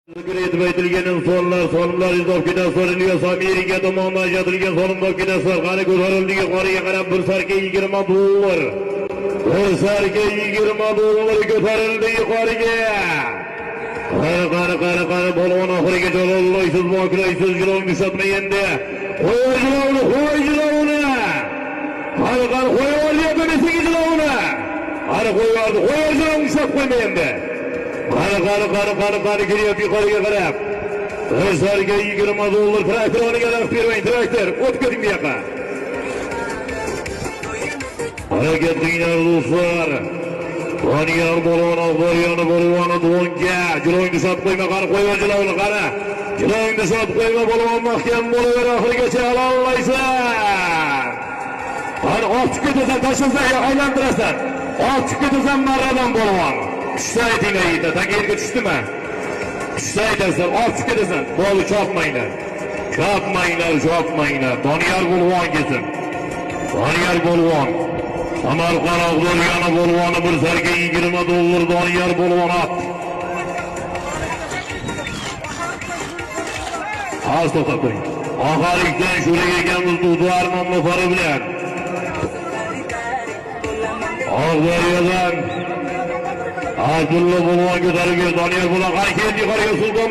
Etib aytilgan sonlar izofkida so'rilgan Amerika tomonidan ajratilgan sonlar qani ko'tarildi yuqoriga qarab bir sarka $20. Bir sarka $20 ko'tarildi yuqoriga. Qani polvon oxiriga jalolaysiz, moklaysiz, jilon nishatmaganda. Qo'y jilovni. Qani qo'yyorlyapti nesiga jilovni. Qani qo'yyordi, jilovni nishat qo'ymaganda. Qani kelyapti yuqoriga qarab. O'zlariga $20 traktoriga laf bermang, traktor. O'tib keting bu yoqqa. Harakat qilinglar do'stlar. Doniyor polvon Oqboryoni polvoni Donga jilovni sotib qo'yma, qani qo'yver jilovni qani. Jilovni sotib qo'yma polvon, mahkam bo'laver, oxirigacha halollaysan. Qani ochib ketasan, tashlasan, aylantirasan. Ochib ketasan marradan polvon. Tushsa aytinglar yigitlar, tagirga tushdimi? Tushsa aytasan, ochib ketasan. Bo'ldi, chopmanglar. Doniyor polvon kelsin. Doniyor polvon. Samarqand Oqboryoni polvoni bir sarga $20 Doniyor polvon ot. Az to'xtab turing. Oxirlikdan Shurik akamiz Duduar nomli fari bilan Oqboryodan Abdulla polvon ko'tarilgan Doniyor polvon qani keldi yuqoriga Sulton